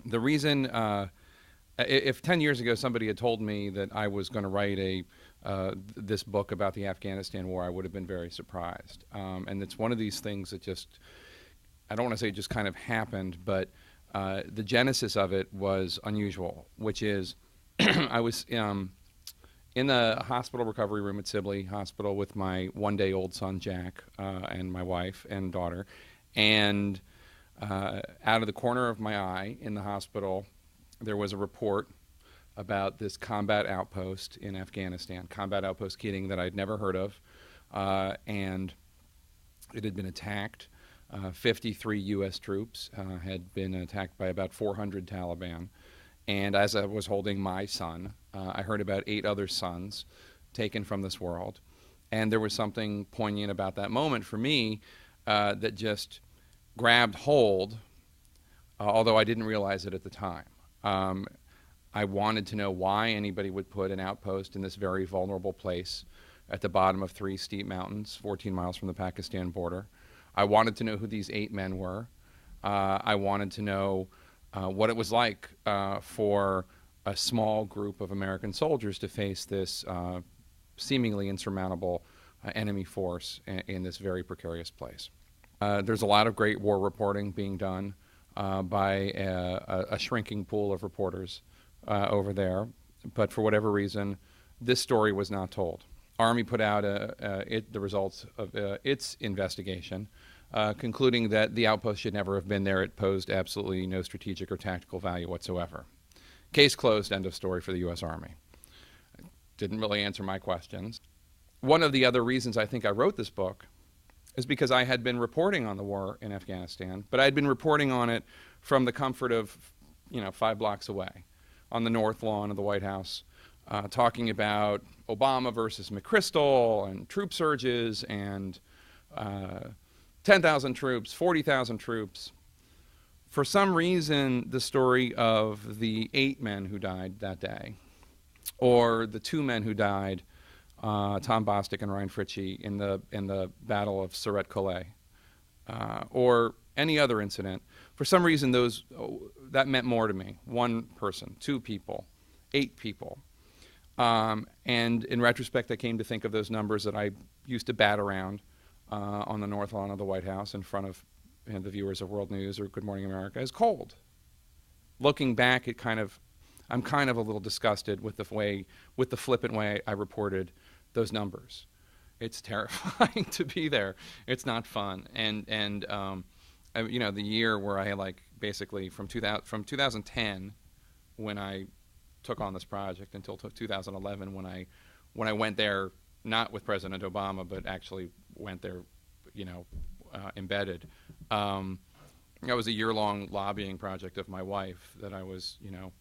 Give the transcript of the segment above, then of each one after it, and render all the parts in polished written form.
The reason, if 10 years ago somebody had told me that I was going to write this book about the Afghanistan war, I would have been very surprised. And it's one of these things that just, I don't want to say it just kind of happened, but the genesis of it was unusual, which is I was in the hospital recovery room at Sibley Hospital with my one-day-old son, Jack, and my wife and daughter. And out of the corner of my eye in the hospital, there was a report about this combat outpost in Afghanistan, combat outpost kitting that I'd never heard of. And it had been attacked. 53 U.S. troops had been attacked by about 400 Taliban. And as I was holding my son, I heard about 8 other sons taken from this world. And there was something poignant about that moment for me that just grabbed hold, although I didn't realize it at the time. I wanted to know why anybody would put an outpost in this very vulnerable place at the bottom of 3 steep mountains, 14 miles from the Pakistan border. I wanted to know who these 8 men were. I wanted to know what it was like for a small group of American soldiers to face this seemingly insurmountable enemy force in this very precarious place. There's a lot of great war reporting being done by a shrinking pool of reporters over there, but for whatever reason, this story was not told. Army put out the results of its investigation, concluding that the outpost should never have been there. It posed absolutely no strategic or tactical value whatsoever. Case closed, end of story for the U.S. Army. Didn't really answer my questions. One of the other reasons I think I wrote this book is because I had been reporting on the war in Afghanistan, but I had been reporting on it from the comfort of, 5 blocks away on the North Lawn of the White House, talking about Obama versus McChrystal and troop surges and 10,000 troops, 40,000 troops. For some reason, the story of the 8 men who died that day, or the 2 men who died, Tom Bostic and Ryan Fritchie, in the Battle of Surat-Kolay, or any other incident, for some reason that meant more to me. 1 person, 2 people, 8 people. And in retrospect, I came to think of those numbers that I used to bat around on the North Lawn of the White House in front of the viewers of World News or Good Morning America as cold. Looking back, I'm kind of a little disgusted with the flippant way I reported those numbers. It's terrifying to be there. It's not fun. And the year where I basically from 2010 when I took on this project until 2011 when I went there, not with President Obama, but actually went there, embedded. That was a year-long lobbying project of my wife that I was, I'm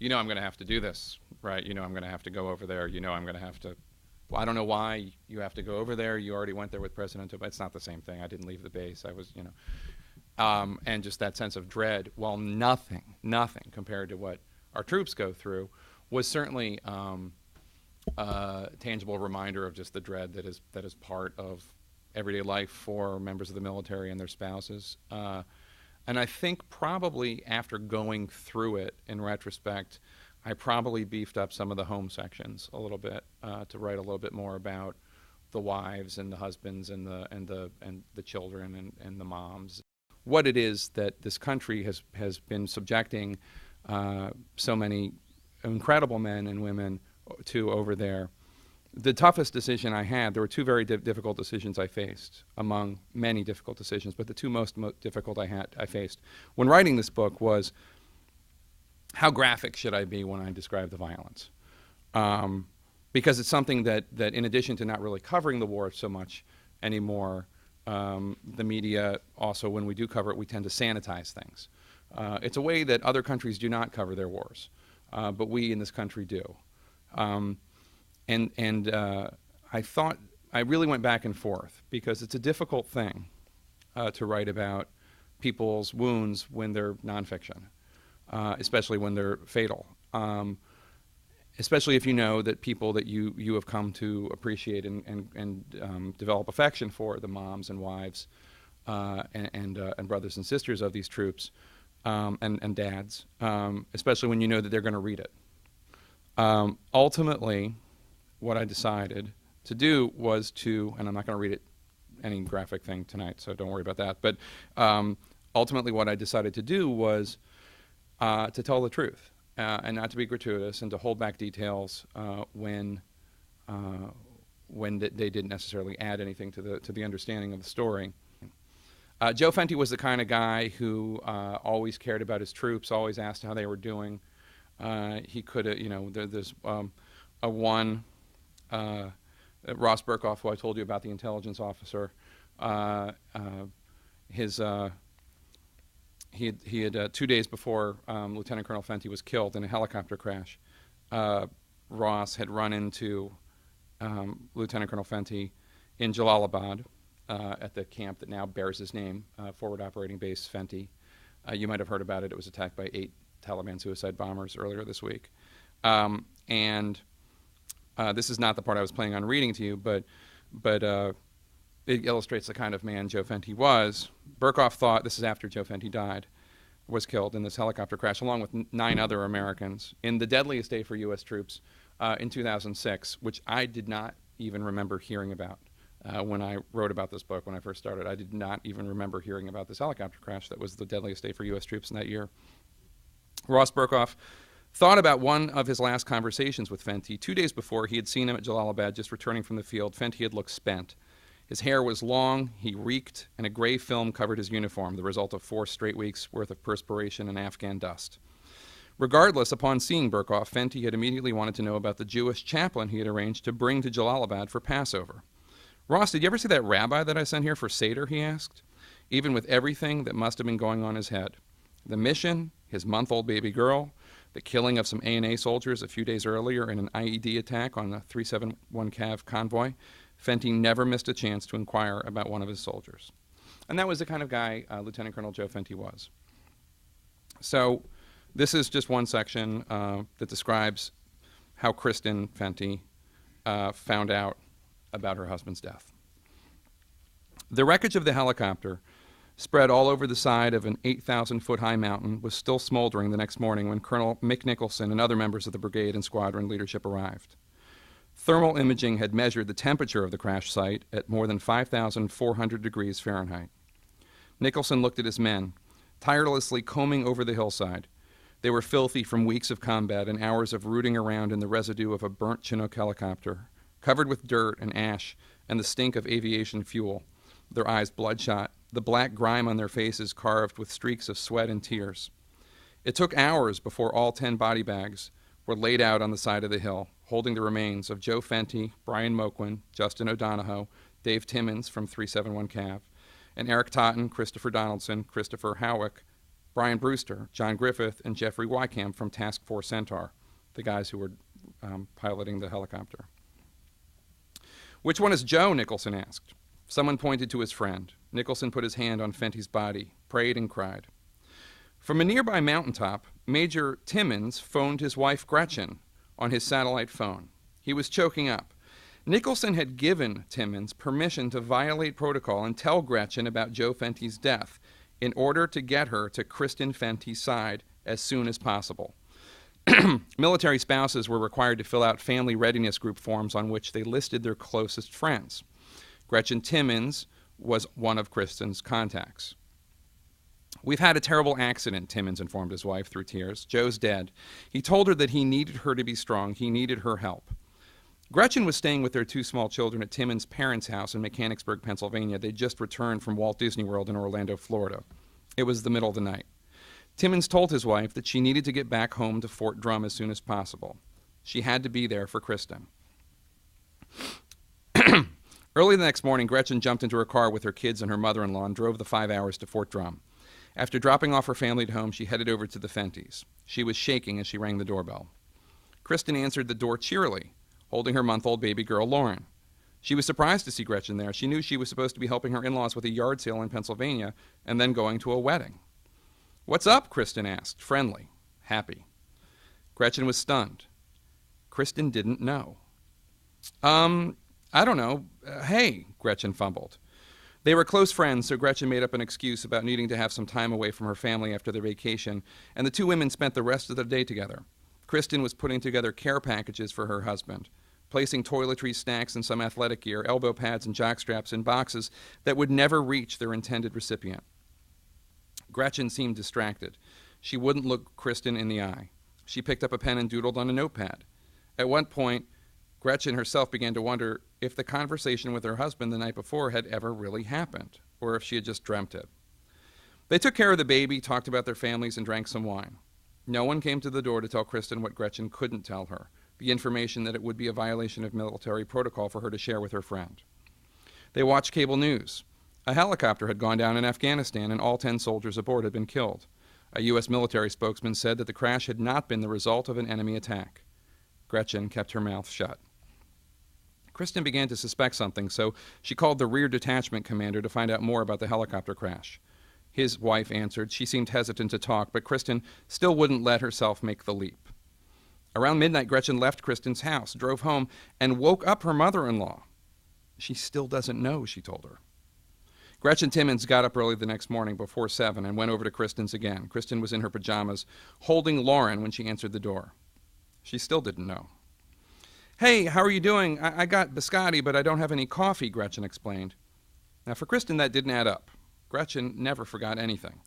going to have to do this, right? I'm going to have to go over there. I'm going to have to. Well, I don't know why you have to go over there. You already went there with President Obama. It's not the same thing. I didn't leave the base. I was, and just that sense of dread. While nothing compared to what our troops go through, was certainly a tangible reminder of just the dread that is part of everyday life for members of the military and their spouses. And I think probably after going through it in retrospect, I probably beefed up some of the home sections a little bit to write a little bit more about the wives and the husbands and the children and the moms. What it is that this country has been subjecting so many incredible men and women to over there. The toughest decision I had, there were 2 very difficult decisions I faced among many difficult decisions, but the 2 most difficult I faced when writing this book was how graphic should I be when I describe the violence? Because it's something that in addition to not really covering the war so much anymore, the media also, when we do cover it, we tend to sanitize things. It's a way that other countries do not cover their wars, but we in this country do. And I thought, I really went back and forth because it's a difficult thing to write about people's wounds when they're nonfiction, especially when they're fatal. Especially if you know that people that you have come to appreciate and develop affection for, the moms and wives and brothers and sisters of these troops, and dads, especially when you know that they're going to read it. Ultimately, what I decided to do was to, and I'm not going to read it any graphic thing tonight, so don't worry about that. But ultimately, what I decided to do was to tell the truth and not to be gratuitous and to hold back details when they didn't necessarily add anything to the understanding of the story. Joe Fenty was the kind of guy who always cared about his troops, always asked how they were doing. He could have, there's a one, Ross Burkoff, who I told you about, the intelligence officer. He had 2 days before Lieutenant Colonel Fenty was killed in a helicopter crash. Ross had run into Lieutenant Colonel Fenty in Jalalabad at the camp that now bears his name, Forward Operating Base Fenty. You might have heard about it. It was attacked by 8 Taliban suicide bombers earlier this week. And this is not the part I was planning on reading to you, but it illustrates the kind of man Joe Fenty was. Burkoff thought, this is after Joe Fenty was killed in this helicopter crash, along with 9 other Americans, in the deadliest day for U.S. troops in 2006, which I did not even remember hearing about when I wrote about this book when I first started. I did not even remember hearing about this helicopter crash that was the deadliest day for U.S. troops in that year. Ross Burkoff thought about one of his last conversations with Fenty. 2 days before, he had seen him at Jalalabad just returning from the field. Fenty had looked spent. His hair was long, he reeked, and a gray film covered his uniform, the result of 4 straight weeks' worth of perspiration and Afghan dust. Regardless, upon seeing Burkoff, Fenty had immediately wanted to know about the Jewish chaplain he had arranged to bring to Jalalabad for Passover. "Ross, did you ever see that rabbi that I sent here for Seder?" he asked, even with everything that must have been going on in his head. The mission, his month-old baby girl, the killing of some A&A soldiers a few days earlier in an IED attack on the 371 Cav convoy. Fenty never missed a chance to inquire about one of his soldiers. And that was the kind of guy Lieutenant Colonel Joe Fenty was. So this is just one section that describes how Kristen Fenty found out about her husband's death. The wreckage of the helicopter, spread all over the side of an 8,000-foot-high mountain, was still smoldering the next morning when Colonel Mick Nicholson and other members of the brigade and squadron leadership arrived. Thermal imaging had measured the temperature of the crash site at more than 5,400 degrees Fahrenheit. Nicholson looked at his men, tirelessly combing over the hillside. They were filthy from weeks of combat and hours of rooting around in the residue of a burnt Chinook helicopter, covered with dirt and ash and the stink of aviation fuel, their eyes bloodshot, the black grime on their faces carved with streaks of sweat and tears. It took hours before all 10 body bags were laid out on the side of the hill, holding the remains of Joe Fenty, Brian Moquin, Justin O'Donohoe, Dave Timmons from 371 Cav, and Eric Totten, Christopher Donaldson, Christopher Howick, Brian Brewster, John Griffith, and Jeffrey Wycamp from Task Force Centaur, the guys who were piloting the helicopter. "Which one is Joe?" Nicholson asked. Someone pointed to his friend. Nicholson put his hand on Fenty's body, prayed and cried. From a nearby mountaintop, Major Timmons phoned his wife Gretchen on his satellite phone. He was choking up. Nicholson had given Timmons permission to violate protocol and tell Gretchen about Joe Fenty's death in order to get her to Kristen Fenty's side as soon as possible. Military spouses were required to fill out family readiness group forms on which they listed their closest friends. Gretchen Timmons was one of Kristen's contacts. "We've had a terrible accident," Timmons informed his wife through tears. "Joe's dead. He told her that he needed her to be strong. He needed her help." Gretchen was staying with their 2 small children at Timmons' parents' house in Mechanicsburg, Pennsylvania. They'd just returned from Walt Disney World in Orlando, Florida. It was the middle of the night. Timmons told his wife that she needed to get back home to Fort Drum as soon as possible. She had to be there for Kristen. Early the next morning, Gretchen jumped into her car with her kids and her mother-in-law and drove the 5 hours to Fort Drum. After dropping off her family at home, she headed over to the Fentys. She was shaking as she rang the doorbell. Kristen answered the door cheerily, holding her month-old baby girl, Lauren. She was surprised to see Gretchen there. She knew she was supposed to be helping her in-laws with a yard sale in Pennsylvania and then going to a wedding. "What's up?" Kristen asked, friendly, happy. Gretchen was stunned. Kristen didn't know. I don't know. Hey," Gretchen fumbled. They were close friends, so Gretchen made up an excuse about needing to have some time away from her family after their vacation, and the two women spent the rest of the day together. Kristen was putting together care packages for her husband, placing toiletries, snacks, and some athletic gear, elbow pads, and jockstraps in boxes that would never reach their intended recipient. Gretchen seemed distracted. She wouldn't look Kristen in the eye. She picked up a pen and doodled on a notepad. At one point, Gretchen herself began to wonder if the conversation with her husband the night before had ever really happened, or if she had just dreamt it. They took care of the baby, talked about their families, and drank some wine. No one came to the door to tell Kristen what Gretchen couldn't tell her, the information that it would be a violation of military protocol for her to share with her friend. They watched cable news. A helicopter had gone down in Afghanistan, and all 10 soldiers aboard had been killed. A U.S. military spokesman said that the crash had not been the result of an enemy attack. Gretchen kept her mouth shut. Kristen began to suspect something, so she called the rear detachment commander to find out more about the helicopter crash. His wife answered. She seemed hesitant to talk, but Kristen still wouldn't let herself make the leap. Around midnight, Gretchen left Kristen's house, drove home, and woke up her mother-in-law. She still doesn't know, she told her. Gretchen Timmons got up early the next morning before 7 and went over to Kristen's again. Kristen was in her pajamas, holding Lauren when she answered the door. She still didn't know. "Hey, how are you doing? I got biscotti, but I don't have any coffee," Gretchen explained. Now, for Kristen, that didn't add up. Gretchen never forgot anything.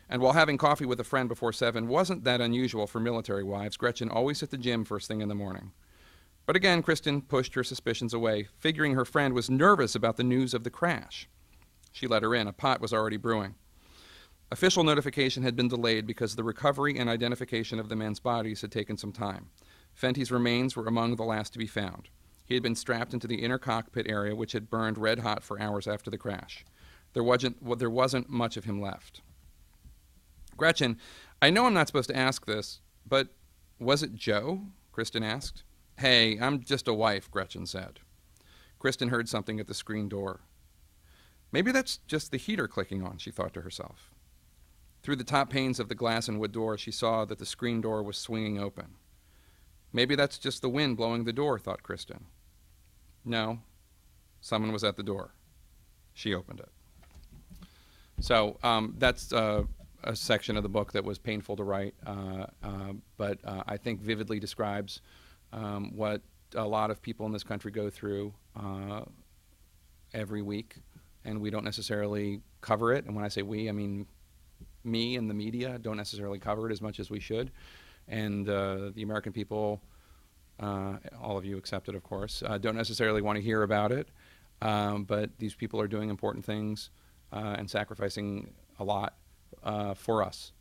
And while having coffee with a friend before 7 wasn't that unusual for military wives, Gretchen always hit the gym first thing in the morning. But again, Kristen pushed her suspicions away, figuring her friend was nervous about the news of the crash. She let her in. A pot was already brewing. Official notification had been delayed because the recovery and identification of the men's bodies had taken some time. Fenty's remains were among the last to be found. He had been strapped into the inner cockpit area, which had burned red hot for hours after the crash. There wasn't much of him left. "Gretchen, I know I'm not supposed to ask this, but was it Joe?" Kristen asked. "Hey, I'm just a wife," Gretchen said. Kristen heard something at the screen door. Maybe that's just the heater clicking on, she thought to herself. Through the top panes of the glass and wood door, she saw that the screen door was swinging open. Maybe that's just the wind blowing the door, thought Kristen. No, someone was at the door. She opened it. So that's a section of the book that was painful to write, but I think vividly describes what a lot of people in this country go through every week, and we don't necessarily cover it. And when I say we, I mean me and the media don't necessarily cover it as much as we should. And the American people, all of you accepted, of course, don't necessarily want to hear about it. But these people are doing important things and sacrificing a lot for us.